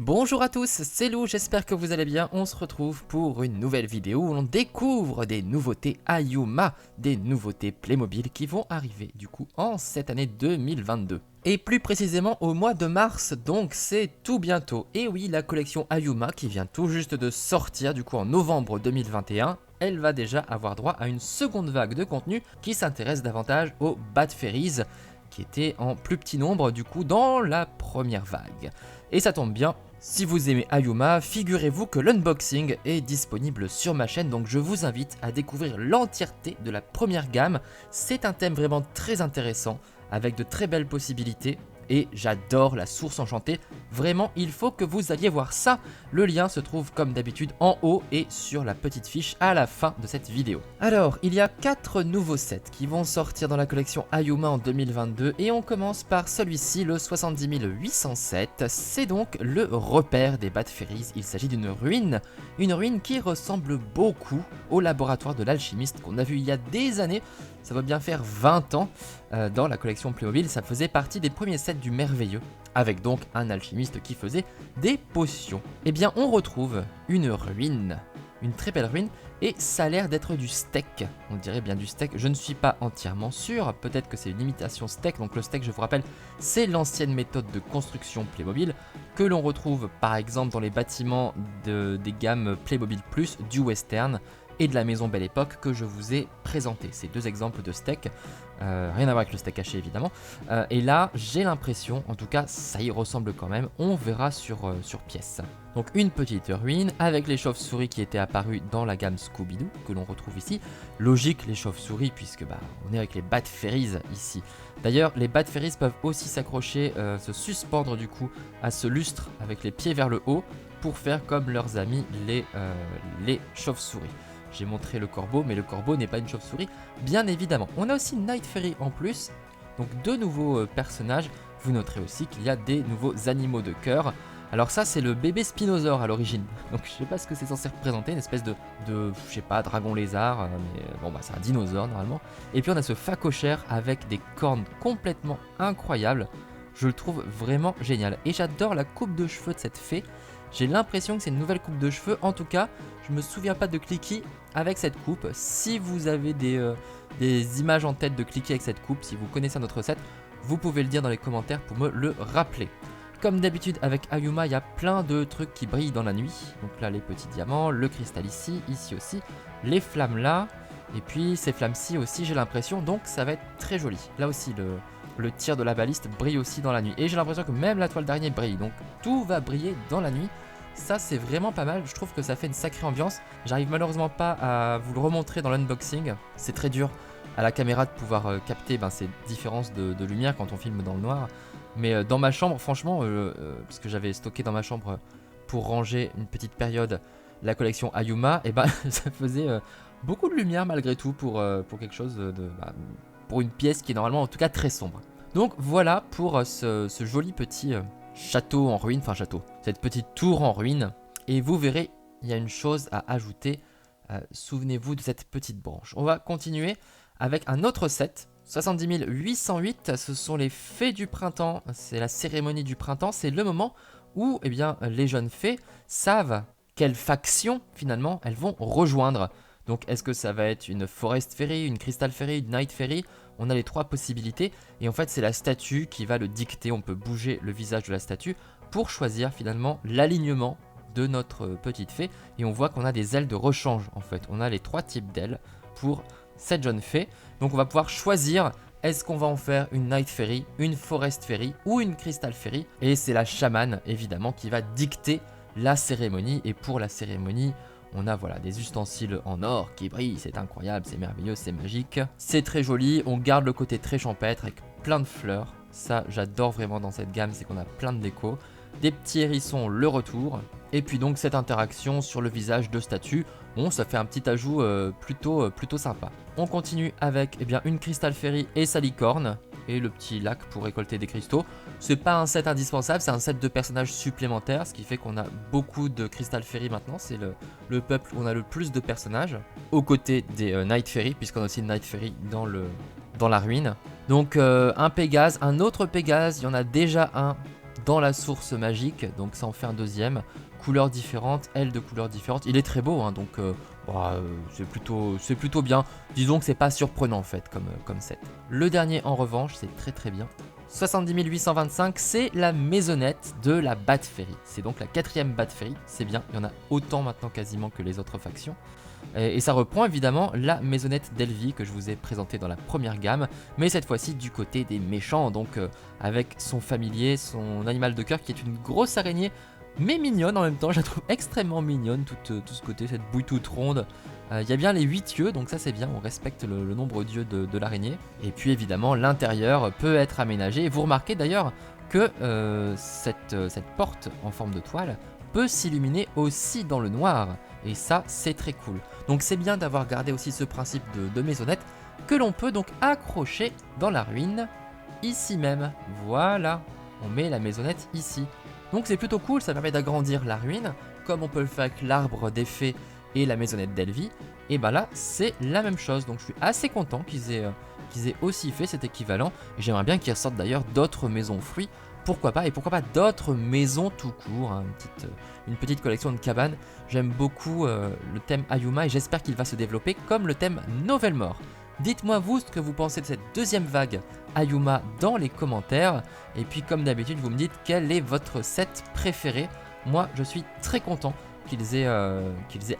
Bonjour à tous, c'est Lou, j'espère que vous allez bien. On se retrouve pour une nouvelle vidéo où l'on découvre des nouveautés Ayuma, des nouveautés Playmobil qui vont arriver du coup en cette année 2022. Et plus précisément au mois de mars, donc c'est tout bientôt. Et oui, la collection Ayuma qui vient tout juste de sortir du coup en novembre 2021, elle va déjà avoir droit à une seconde vague de contenu qui s'intéresse davantage aux Bad Fairies, qui étaient en plus petit nombre du coup dans la première vague. Et ça tombe bien, si vous aimez Ayuma, figurez-vous que l'unboxing est disponible sur ma chaîne, donc je vous invite à découvrir l'entièreté de la première gamme. C'est un thème vraiment très intéressant, avec de très belles possibilités, et j'adore la source enchantée. Vraiment, il faut que vous alliez voir ça. Le lien se trouve comme d'habitude en haut et sur la petite fiche à la fin de cette vidéo. Alors, il y a 4 nouveaux sets qui vont sortir dans la collection Ayuma en 2022 et on commence par celui-ci, le 70807. C'est donc le repère des Bad Fairies. Il s'agit d'une ruine qui ressemble beaucoup au laboratoire de l'alchimiste qu'on a vu il y a des années. Ça va bien faire 20 ans dans la collection Playmobil, ça faisait partie des premiers sets du merveilleux, avec donc un alchimiste qui faisait des potions. Eh bien on retrouve une ruine, une très belle ruine, et ça a l'air d'être du steak, on dirait bien du steak, je ne suis pas entièrement sûr, peut-être que c'est une imitation steak, donc le steak je vous rappelle, c'est l'ancienne méthode de construction Playmobil, que l'on retrouve par exemple dans les bâtiments des gammes Playmobil Plus, du western, et de la maison Belle Époque que je vous ai présenté. Ces deux exemples de steak, rien à voir avec le steak haché évidemment. Et là, j'ai l'impression, en tout cas, ça y ressemble quand même. On verra sur pièce. Donc une petite ruine avec les chauves-souris qui étaient apparus dans la gamme Scooby-Doo que l'on retrouve ici. Logique les chauves-souris puisque on est avec les Bad Fairies ici. D'ailleurs, les Bad Fairies peuvent aussi s'accrocher, se suspendre du coup à ce lustre avec les pieds vers le haut pour faire comme leurs amis les chauves-souris. J'ai montré le corbeau, mais le corbeau n'est pas une chauve-souris, bien évidemment. On a aussi Night Fairy en plus, donc deux nouveaux personnages. Vous noterez aussi qu'il y a des nouveaux animaux de cœur. Alors ça, c'est le bébé Spinosaure à l'origine. Donc je sais pas ce que c'est censé représenter, une espèce de je sais pas, dragon lézard, mais bon c'est un dinosaure normalement. Et puis on a ce phacochère avec des cornes complètement incroyables. Je le trouve vraiment génial. Et j'adore la coupe de cheveux de cette fée. J'ai l'impression que c'est une nouvelle coupe de cheveux. En tout cas, je me souviens pas de Clicky avec cette coupe. Si vous avez des images en tête de Clicky avec cette coupe, si vous connaissez notre recette, vous pouvez le dire dans les commentaires pour me le rappeler. Comme d'habitude avec Ayuma, il y a plein de trucs qui brillent dans la nuit. Donc là, les petits diamants, le cristal ici aussi, les flammes là, et puis ces flammes-ci aussi, j'ai l'impression. Donc ça va être très joli. Là aussi, le tir de la baliste brille aussi dans la nuit. Et j'ai l'impression que même la toile d'araignée brille. Donc tout va briller dans la nuit. Ça c'est vraiment pas mal, je trouve que ça fait une sacrée ambiance. J'arrive malheureusement pas à vous le remontrer dans l'unboxing. C'est très dur à la caméra de pouvoir capter ces différences de lumière quand on filme dans le noir. Mais dans ma chambre, franchement, parce que j'avais stocké dans ma chambre pour ranger une petite période la collection Ayuma, et ça faisait beaucoup de lumière malgré tout pour quelque chose pour une pièce qui est normalement en tout cas très sombre. Donc voilà pour ce joli petit château en ruine, cette petite tour en ruine. Et vous verrez, il y a une chose à ajouter, souvenez-vous de cette petite branche. On va continuer avec un autre set, 70 808, ce sont les fées du printemps, c'est la cérémonie du printemps, c'est le moment où les jeunes fées savent quelle faction finalement elles vont rejoindre. Donc est-ce que ça va être une Forest Fairy, une Crystal Fairy, une Night Fairy? On a les trois possibilités et en fait c'est la statue qui va le dicter, on peut bouger le visage de la statue pour choisir finalement l'alignement de notre petite fée. Et on voit qu'on a des ailes de rechange en fait, on a les trois types d'ailes pour cette jeune fée. Donc on va pouvoir choisir, est-ce qu'on va en faire une Night Fairy, une Forest Fairy ou une Crystal Fairy? Et c'est la chamane évidemment qui va dicter la cérémonie. Et pour la cérémonie, on a des ustensiles en or qui brillent, c'est incroyable, c'est merveilleux, c'est magique. C'est très joli, on garde le côté très champêtre avec plein de fleurs. Ça j'adore vraiment dans cette gamme, c'est qu'on a plein de déco. Des petits hérissons, le retour. Et puis donc cette interaction sur le visage de statue. Bon, ça fait un petit ajout plutôt sympa. On continue avec une Crystal Fairy et sa licorne. Et le petit lac pour récolter des cristaux. C'est pas un set indispensable, c'est un set de personnages supplémentaires, ce qui fait qu'on a beaucoup de Crystal Fairy maintenant. C'est le peuple où on a le plus de personnages, aux côtés des Night Fairy, puisqu'on a aussi une Night Fairy dans la ruine. Donc un Pégase, un autre Pégase, il y en a déjà un dans la source magique, donc ça en fait un deuxième. Couleurs différentes, ailes de couleurs différentes. Il est très beau, hein, donc c'est plutôt bien. Disons que c'est pas surprenant en fait comme set. Le dernier en revanche, c'est très bien. 70 825, c'est la maisonnette de la Bat Fairy. C'est donc la 4ème Bat Fairy, c'est bien, il y en a autant maintenant quasiment que les autres factions. Et ça reprend évidemment la maisonnette d'Elvie que je vous ai présentée dans la première gamme, mais cette fois-ci du côté des méchants, donc avec son familier, son animal de cœur qui est une grosse araignée, mais mignonne en même temps, je la trouve extrêmement mignonne, tout ce côté, cette bouille toute ronde. Il y a bien les 8 yeux, donc ça c'est bien, on respecte le nombre d'yeux de l'araignée. Et puis évidemment, l'intérieur peut être aménagé. Et vous remarquez d'ailleurs que cette porte en forme de toile peut s'illuminer aussi dans le noir. Et ça, c'est très cool. Donc c'est bien d'avoir gardé aussi ce principe de maisonnette que l'on peut donc accrocher dans la ruine, ici même. Voilà, on met la maisonnette ici. Donc c'est plutôt cool, ça permet d'agrandir la ruine, comme on peut le faire avec l'arbre des fées et la maisonnette d'Elvie. Et bah là, c'est la même chose. Donc je suis assez content qu'ils aient aussi fait cet équivalent. Et j'aimerais bien qu'ils ressortent d'ailleurs d'autres maisons fruits. Pourquoi pas, et pourquoi pas d'autres maisons tout court, hein, une petite collection de cabanes. J'aime beaucoup le thème Ayuma et j'espère qu'il va se développer comme le thème Novelmore. Dites-moi vous ce que vous pensez de cette deuxième vague Ayuma dans les commentaires. Et puis comme d'habitude, vous me dites quel est votre set préféré. Moi, je suis très content qu'ils aient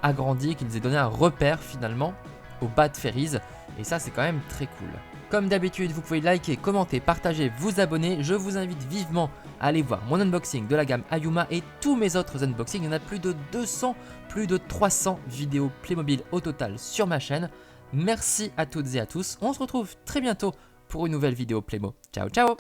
agrandi, qu'ils aient donné un repère finalement aux Bat Fairies. Et ça, c'est quand même très cool. Comme d'habitude, vous pouvez liker, commenter, partager, vous abonner. Je vous invite vivement à aller voir mon unboxing de la gamme Ayuma et tous mes autres unboxings. Il y en a plus de 200, plus de 300 vidéos Playmobil au total sur ma chaîne. Merci à toutes et à tous. On se retrouve très bientôt pour une nouvelle vidéo Playmo. Ciao, ciao!